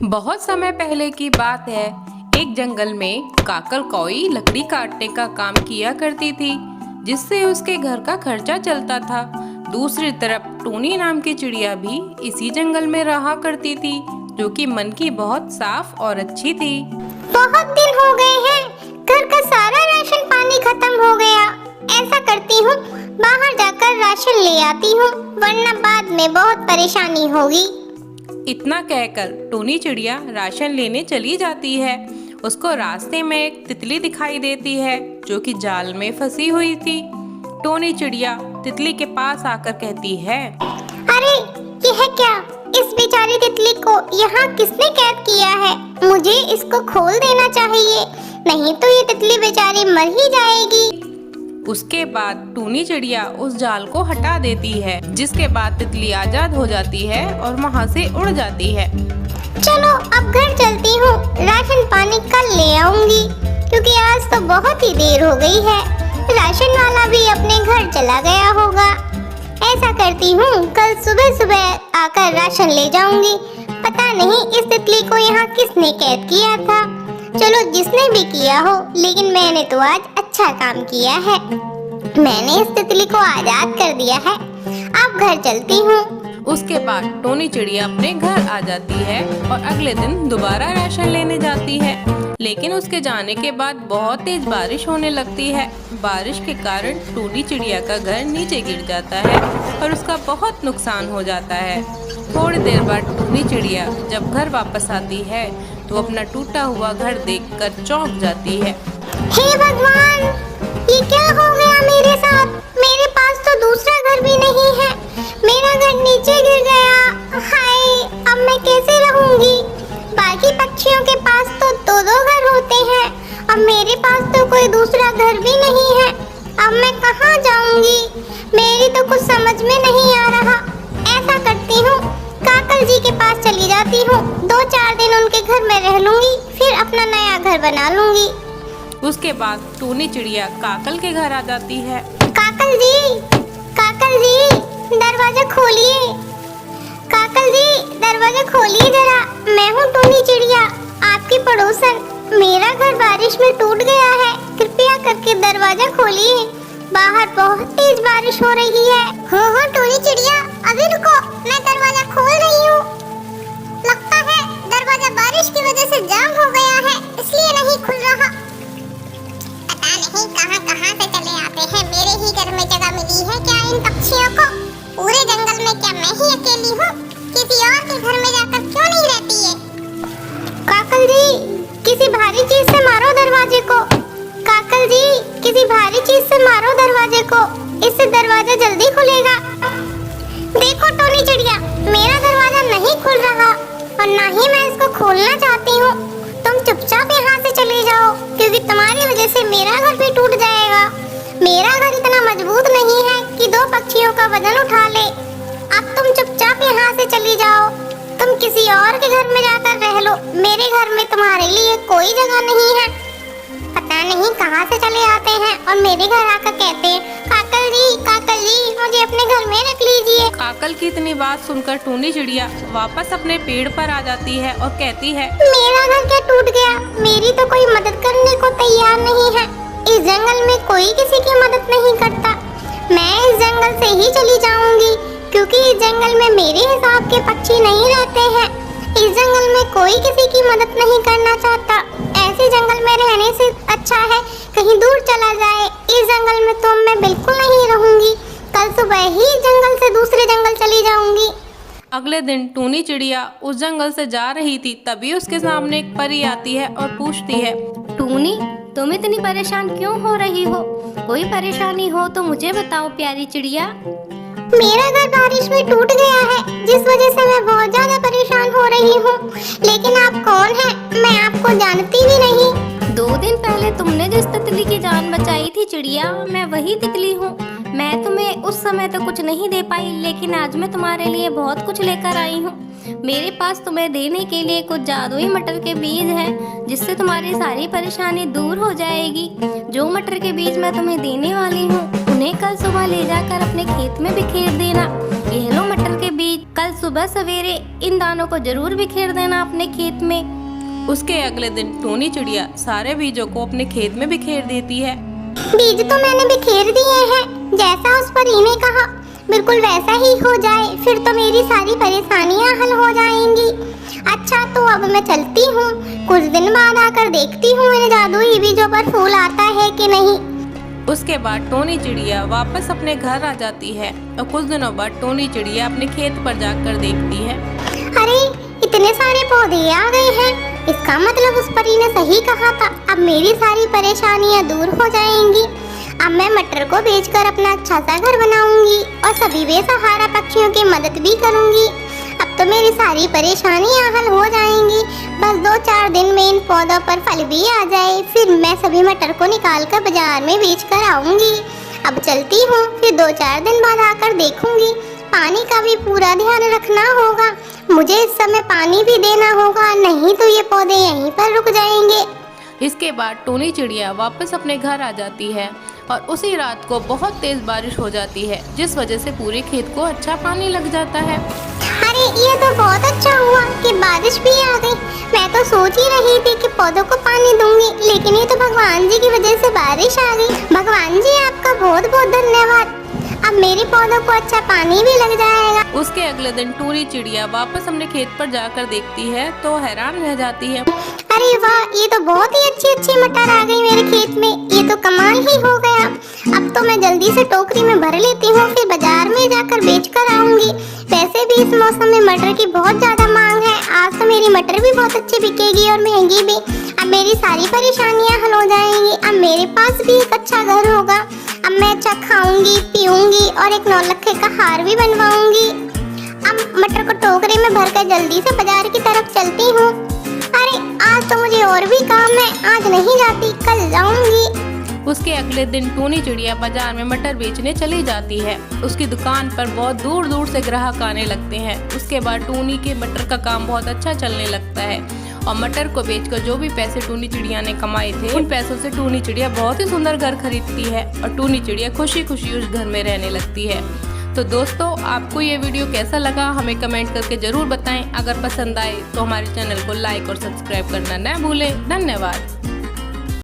बहुत समय पहले की बात है। एक जंगल में काकल कौई लकड़ी काटने का काम किया करती थी, जिससे उसके घर का खर्चा चलता था। दूसरी तरफ टूनी नाम की चिड़िया भी इसी जंगल में रहा करती थी, जो कि मन की बहुत साफ और अच्छी थी। बहुत दिन हो गए हैं, घर का सारा राशन पानी खत्म हो गया। ऐसा करती हूँ, बाहर जाकर राशन ले आती हूँ, वरना बाद में बहुत परेशानी होगी। इतना कहकर टूनी चिड़िया राशन लेने चली जाती है। उसको रास्ते में एक तितली दिखाई देती है, जो कि जाल में फंसी हुई थी। टूनी चिड़िया तितली के पास आकर कहती है, अरे यह क्या, इस बेचारी तितली को यहाँ किसने कैद किया है? मुझे इसको खोल देना चाहिए, नहीं तो ये तितली बेचारी मर ही जाएगी। उसके बाद टूनी चिड़िया उस जाल को हटा देती है, जिसके बाद तितली आजाद हो जाती है और वहाँ से उड़ जाती है। चलो अब घर चलती हूँ, राशन पानी कल ले आऊंगी, क्योंकि आज तो बहुत ही देर हो गई है। राशन वाला भी अपने घर चला गया होगा। ऐसा करती हूँ, कल सुबह सुबह आकर राशन ले जाऊंगी। पता नहीं इस तितली को यहाँ किसने कैद किया था। चलो जिसने भी किया हो, लेकिन मैंने तो आज अच्छा काम किया है। मैंने इस तितली को आजाद कर दिया है। अब घर चलती हूँ। उसके बाद टूनी चिड़िया अपने घर आ जाती है और अगले दिन दोबारा राशन लेने जाती है। लेकिन उसके जाने के बाद बहुत तेज बारिश होने लगती है। बारिश के कारण टूनी चिड़िया का घर नीचे गिर जाता है और उसका बहुत नुकसान हो जाता है। थोड़ी देर बाद टूनी चिड़िया जब घर वापस आती है, तो अपना टूटा हुआ घर देखकर चौंक जाती है। हे भगवान, ये क्या हो गया मेरे साथ? मेरे पास तो दूसरा घर भी नहीं है। मेरा घर नीचे गिर गया। हाय, अब मैं कैसे रहूंगी? बाकी पक्षियों के पास तो दो दो घर होते हैं, अब मेरे पास तो कोई दूसरा घर भी नहीं है। अब मैं कहाँ जाऊंगी? मेरी तो कुछ समझ में नहीं आ रहा। ऐसा करती हूँ, काकल जी के पास चली जाती हूँ। 2-4 दिन उनके घर में रह लूंगी, फिर अपना नया घर बना लूंगी। उसके बाद टूनी चिड़िया काकल के घर आ जाती है। काकल जी, दरवाजा खोलिए। काकल जी, दरवाजा खोलिए जरा। मैं हूँ टूनी चिड़िया, आपकी पड़ोसन। मेरा घर बारिश में टूट गया है, कृपया करके दरवाजा खोलिए। बाहर बहुत तेज बारिश हो रही है। हो टूनी चिड़िया, अभी रुको, मैं दरवाजा खोल रही हूँ। लगता है दरवाजा बारिश की वजह से जाम हो गया है, इसलिए नहीं खुल रहा। पता नहीं कहाँ से चले आते हैं। मेरे ही घर में जगह मिली है क्या इन पक्षियों को? पूरे जंगल में क्या मैं ही अकेली हूँ? किसी और के घर में जाकर क्यों नहीं रहती है? काकल जी, किसी भारी चीज से मारो दरवाजे को। काकल जी, किसी भारी चीज से मारो दरवाजे को, इससे दरवाजा जल्दी खुलेगा। देखो टोनी चिड़िया, मेरा दरवाजा नहीं खुल रहा और ना ही मैं इसको खोलना चाहती हूँ। तुम चुपचाप यहाँ से चले जाओ, क्योंकि तुम्हारी वजह से मेरा घर भी टूट जाएगा। मेरा घर इतना मजबूत नहीं है कि 2 पक्षियों का वजन उठा ले। अब तुम चुपचाप यहाँ से चली जाओ। तुम किसी और के घर में जाकर रह लो। मेरे घर में तुम्हारे लिए कोई जगह नहीं है। पता नहीं कहाँ से चले आते हैं और मेरे घर आकर कहते हैं, काकल जी, मुझे अपने घर में रख लीजिए। काकल की इतनी बात सुनकर टूनी चिड़िया वापस अपने पेड़ पर आ जाती है और कहती है, मेरा घर क्या टूट गया? मेरी तो कोई मदद करने को तैयार नहीं है। इस जंगल में कोई किसी की मदद नहीं करता। मैं इस जंगल से ही चली जाऊंगी, क्योंकि इस जंगल में मेरे हिसाब के पक्षी नहीं रहते हैं। इस जंगल में कोई किसी की मदद नहीं करना चाहता। ऐसे जंगल में रहने से अच्छा है कहीं दूर चला जाए। इस जंगल में तो मैं बिल्कुल नहीं रहूंगी। कल सुबह ही जंगल से दूसरे जंगल चली जाऊंगी। अगले दिन टूनी चिड़िया उस जंगल से जा रही थी, तभी उसके सामने एक परी आती है और पूछती है, टूनी, तुम इतनी परेशान क्यों हो रही हो? कोई परेशानी हो तो मुझे बताओ प्यारी चिड़िया। मेरा घर बारिश में टूट गया है, जिस वजह से मैं बहुत ज्यादा परेशान हो रही हूँ। लेकिन आप कौन हैं? मैं आपको जानती भी नहीं। 2 दिन पहले तुमने जिस तितली की जान बचाई थी चिड़िया, मैं वही तितली हूँ। मैं तुम्हें उस समय तो कुछ नहीं दे पाई, लेकिन आज मैं तुम्हारे लिए बहुत कुछ लेकर आई हूँ। मेरे पास तुम्हें देने के लिए कुछ जादुई मटर के बीज हैं, जिससे तुम्हारी सारी परेशानी दूर हो जाएगी। जो मटर के बीज मैं तुम्हें देने वाली हूँ, उन्हें कल सुबह ले जाकर अपने खेत में बिखेर देना। ये लो मटर के बीज। बीज कल सुबह सवेरे इन दानों को जरूर बिखेर देना अपने खेत में। उसके अगले दिन टोनी चिड़िया सारे बीजों को अपने खेत में बिखेर देती है। बीज तो मैंने बिखेर दिए हैं, जैसा उस परी ने कहा बिल्कुल वैसा ही हो जाए, फिर तो मेरी सारी परेशानियां हल हो जाएंगी। अच्छा तो अब मैं चलती हूँ, कुछ दिन बाद आकर देखती हूँ मेरे जादुई बीजों पर फूल आता है कि नहीं। उसके बाद टोनी चिड़िया वापस अपने घर आ जाती है और कुछ दिनों बाद टोनी चिड़िया अपने खेत पर जाकर देखती है। अरे इतने सारे पौधे आ गए हैं, इसका मतलब उस परी ने सही कहा था। अब मेरी सारी परेशानियां दूर हो जाएंगी। अब मैं मटर को बेचकर अपना अच्छा सा घर बनाऊंगी और सभी बेसहारा पक्षियों की मदद भी करूंगी। अब तो मेरी सारी परेशानियां हल हो जाएंगी। बस 2-4 दिन में इन पौधों पर फल भी आ जाए, फिर मैं सभी मटर को निकाल कर बाजार में बेच कर आऊंगी। अब चलती हूँ, फिर 2-4 दिन बाद आकर देखूंगी। पानी का भी पूरा ध्यान रखना होगा, मुझे इस समय पानी भी देना होगा, नहीं तो ये पौधे यहीं पर रुक जाएंगे। इसके बाद टोनी चिड़िया वापस अपने घर आ जाती है और उसी रात को बहुत तेज बारिश हो जाती है, जिस वजह से पूरे खेत को अच्छा पानी लग जाता है। अरे ये तो बहुत अच्छा हुआ कि बारिश भी आ गई। मैं तो सोच ही रही थी कि पौधों को पानी दूंगी, लेकिन ये तो भगवान जी की वजह से बारिश आ गई। भगवान जी आपका बहुत बहुत धन्यवाद। अब मेरे पौधों को अच्छा पानी भी लग जाएगा। उसके अगले दिन टोनी चिड़िया वापस अपने खेत पर जाकर देखती है तो हैरान रह जाती है। अरे वाह, ये तो बहुत ही अच्छी अच्छी मटर आ गई मेरे खेत में, ये तो कमाल ही हो गया। अब तो मैं जल्दी से टोकरी में भर लेती हूँ, फिर बाजार में जाकर बेच कर आऊंगी। वैसे भी इस मौसम में मटर की बहुत ज्यादा मांग है, आज तो मेरी मटर भी बहुत अच्छी बिकेगी और महंगी भी। अब मेरी सारी परेशानियाँ हल हो जाएंगी। अब मेरे पास भी एक अच्छा घर होगा। अब मैं अच्छा खाऊंगी पीऊंगी और एक 9 लखे का हार भी बनवाऊंगी। अब मटर को टोकरी में भरकर जल्दी से बाजार की तरफ चलती हूँ। अरे आज तो मुझे और भी काम है, आज नहीं जाती, कल जाऊंगी। उसके अगले दिन टोनी चिड़िया बाजार में मटर बेचने चली जाती है। उसकी दुकान पर बहुत दूर दूर से ग्राहक आने लगते हैं। उसके बाद टोनी के मटर का काम बहुत अच्छा चलने लगता है और मटर को बेचकर जो भी पैसे टोनी चिड़िया ने कमाए थे, उन पैसों से टोनी चिड़िया बहुत ही सुंदर घर खरीदती है और टोनी चिड़िया खुशी खुशी उस घर में रहने लगती है। तो दोस्तों, आपको ये वीडियो कैसा लगा हमें कमेंट करके जरूर बताएं। अगर पसंद आए तो हमारे चैनल को लाइक और सब्सक्राइब करना न भूलें। धन्यवाद।